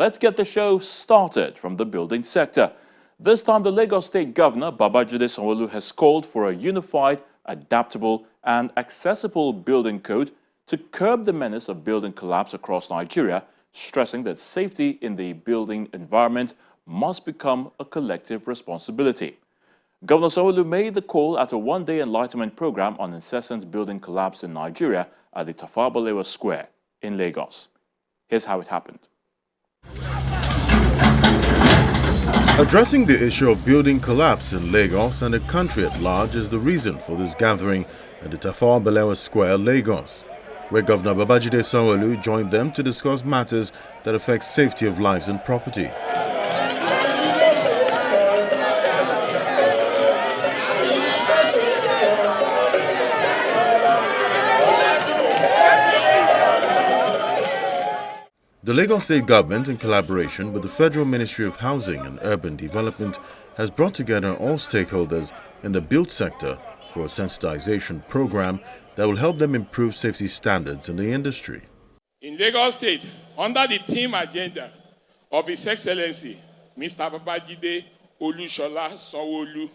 Let's get the show started from the building sector. This time, the Lagos State Governor, Babajide Sanwo has called for a unified, adaptable, and accessible building code to curb the menace of building collapse across Nigeria, stressing that safety in the building environment must become a collective responsibility. Governor Sanwo made the call at a one-day enlightenment program on incessant building collapse in Nigeria at the Tafawa Balewa Square in Lagos. Here's how it happened. Addressing the issue of building collapse in Lagos and the country at large is the reason for this gathering at the Tafawa Balewa Square, Lagos, where Governor Babajide Sanwo joined them to discuss matters that affect safety of lives and property. The Lagos State Government, in collaboration with the Federal Ministry of Housing and Urban Development, has brought together all stakeholders in the built sector for a sensitization program that will help them improve safety standards in the industry. In Lagos State, under the theme agenda of His Excellency, Mr. Babajide Olushola Sanwo-Olu,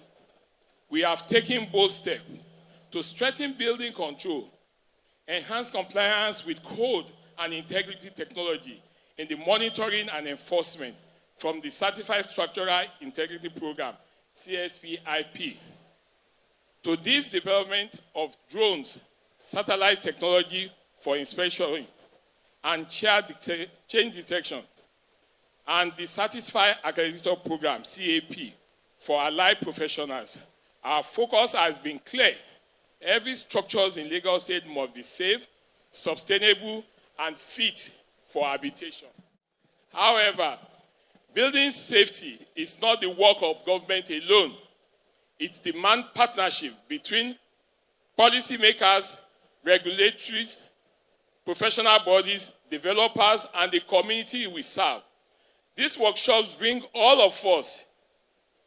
we have taken bold steps to strengthen building control, enhance compliance with code and integrity technology in the monitoring and enforcement from the Certified Structural Integrity Program, CSPIP, to this development of drones, satellite technology for inspection and change detection, and the Certified Accreditor Program, CAP, for allied professionals. Our focus has been clear. Every structure in Lagos State must be safe, sustainable, and fit for habitation. However, building safety is not the work of government alone. It demands partnership between policymakers, regulators, professional bodies, developers, and the community we serve. These workshops bring all of us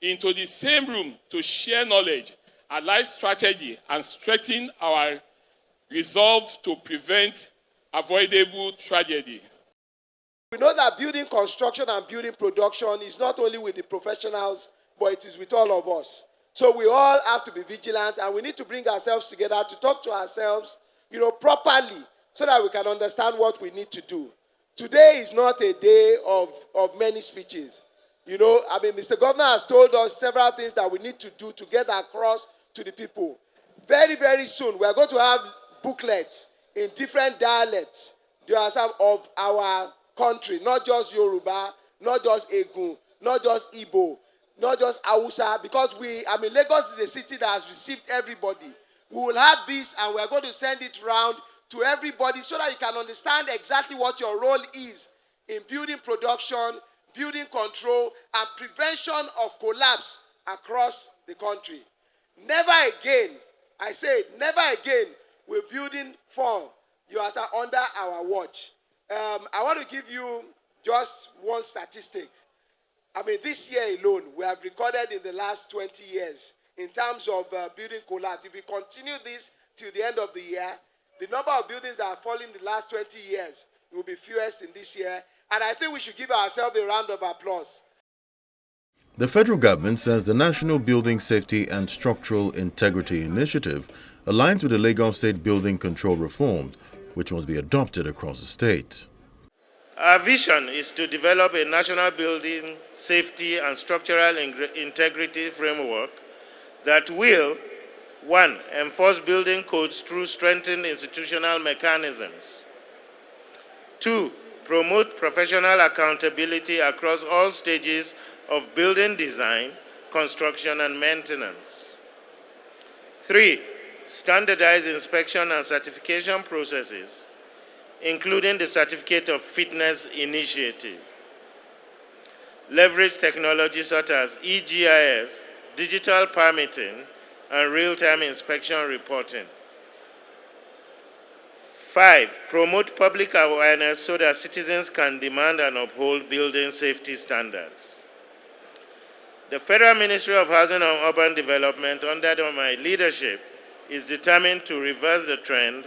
into the same room to share knowledge, align strategy, and strengthen our resolve to prevent avoidable tragedy. We know that building construction and building production is not only with the professionals, but it is with all of us. So we all have to be vigilant, and we need to bring ourselves together to talk to ourselves, properly, so that we can understand what we need to do. Today is not a day of many speeches. Mr. Governor has told us several things that we need to do to get across to the people. Very, very soon, we are going to have booklets in different dialects of our country, not just Yoruba, not just Egun, not just Igbo, not just Hausa, because Lagos is a city that has received everybody. We will have this, and we are going to send it around to everybody so that you can understand exactly what your role is in building production, building control, and prevention of collapse across the country. Never again, I say never again, will building fall. You are under our watch. I want to give you just one statistic. This year alone, we have recorded in the last 20 years in terms of building collapse. If we continue this till the end of the year, the number of buildings that have fallen in the last 20 years will be fewest in this year. And I think we should give ourselves a round of applause. The federal government says the National Building Safety and Structural Integrity Initiative aligns with the Lagos State Building Control Reform, which must be adopted across the state. Our vision is to develop a national building safety and structural integrity framework that will, 1, enforce building codes through strengthened institutional mechanisms. 2, promote professional accountability across all stages of building design, construction, and maintenance. 3, standardize inspection and certification processes, including the Certificate of Fitness Initiative. Leverage technology such as EGIS, digital permitting, and real-time inspection reporting. 5, promote public awareness so that citizens can demand and uphold building safety standards. The Federal Ministry of Housing and Urban Development, under my leadership, is determined to reverse the trend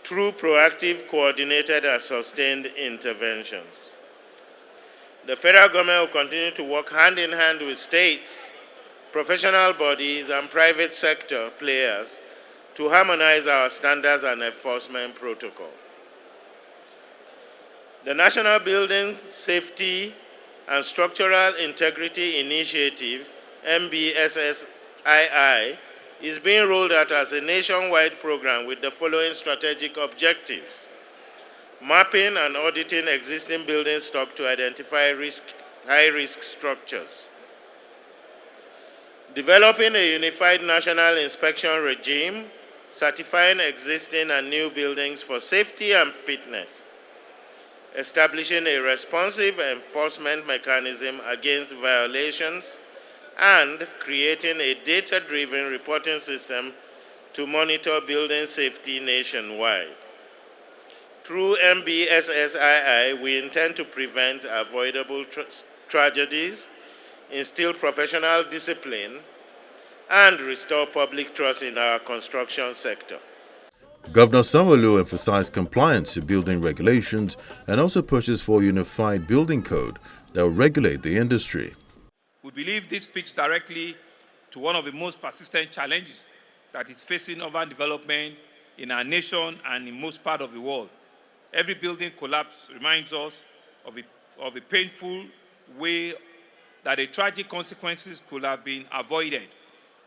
through proactive, coordinated, and sustained interventions. The federal government will continue to work hand in hand with states, professional bodies, and private sector players to harmonize our standards and enforcement protocol. The National Building Safety and Structural Integrity Initiative, NBSSII, is being rolled out as a nationwide program with the following strategic objectives: mapping and auditing existing building stock to identify high-risk structures, developing a unified national inspection regime, certifying existing and new buildings for safety and fitness, establishing a responsive enforcement mechanism against violations, and creating a data-driven reporting system to monitor building safety nationwide. Through NBSSII, we intend to prevent avoidable tragedies, instill professional discipline, and restore public trust in our construction sector. Governor Sanwo emphasized compliance to building regulations and also pushes for a unified building code that will regulate the industry. We believe this speaks directly to one of the most persistent challenges that is facing urban development in our nation and in most parts of the world. Every building collapse reminds us of a painful way that the tragic consequences could have been avoided.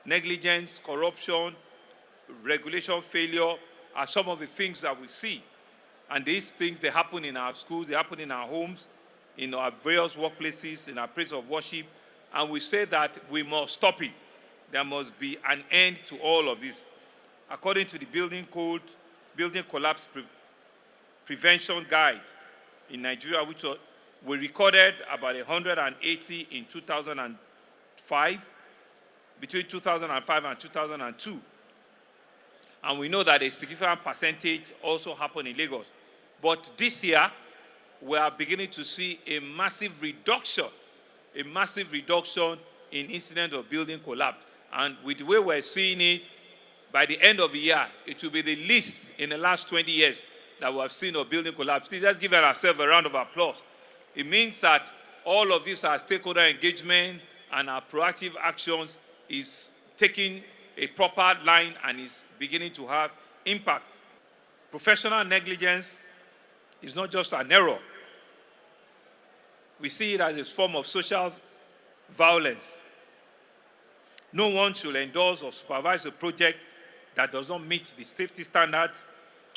Negligence, corruption, regulation failure are some of the things that we see. And these things, they happen in our schools, they happen in our homes, in our various workplaces, in our place of worship. And we say that we must stop it. There must be an end to all of this. According to the Building Code, Building Collapse Prevention Guide in Nigeria, which we recorded about 180 in 2005, between 2005 and 2002. And we know that a significant percentage also happened in Lagos. But this year, we are beginning to see a massive reduction in incidents of building collapse. And with the way we're seeing it, by the end of the year, it will be the least in the last 20 years that we have seen of building collapse. Let's give ourselves a round of applause. It means that all of this, our stakeholder engagement and our proactive actions, is taking a proper line and is beginning to have impact. Professional negligence is not just an error. We see it as a form of social violence. No one should endorse or supervise a project that does not meet the safety standards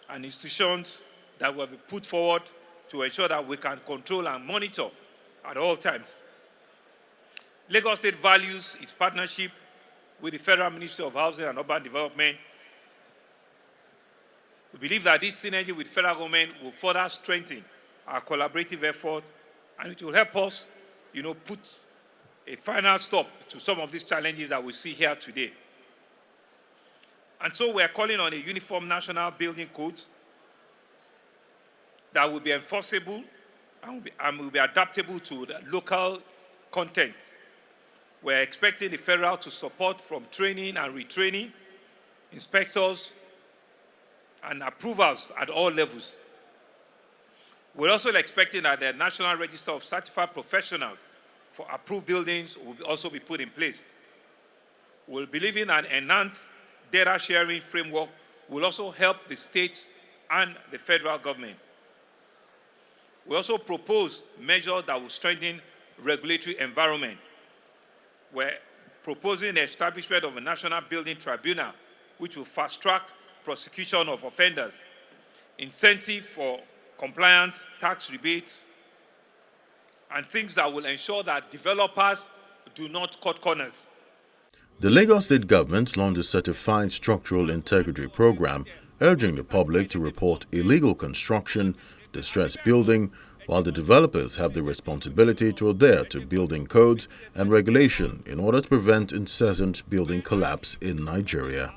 and institutions that will be put forward to ensure that we can control and monitor at all times. Lagos State values its partnership with the Federal Ministry of Housing and Urban Development. We believe that this synergy with federal government will further strengthen our collaborative effort, and it will help us, put a final stop to some of these challenges that we see here today. And so we are calling on a uniform national building code that will be enforceable and will be adaptable to the local content. We're expecting the federal to support from training and retraining, inspectors, and approvals at all levels. We're also expecting that the National Register of Certified Professionals for approved buildings will also be put in place. We'll believe in an enhanced data sharing framework will also help the states and the federal government. We also propose measures that will strengthen regulatory environment. We're proposing the establishment of a national building tribunal, which will fast-track prosecution of offenders, incentive for compliance, tax rebates, and things that will ensure that developers do not cut corners. The Lagos State government launched a certified structural integrity program urging the public to report illegal construction, distressed building, while the developers have the responsibility to adhere to building codes and regulation in order to prevent incessant building collapse in Nigeria.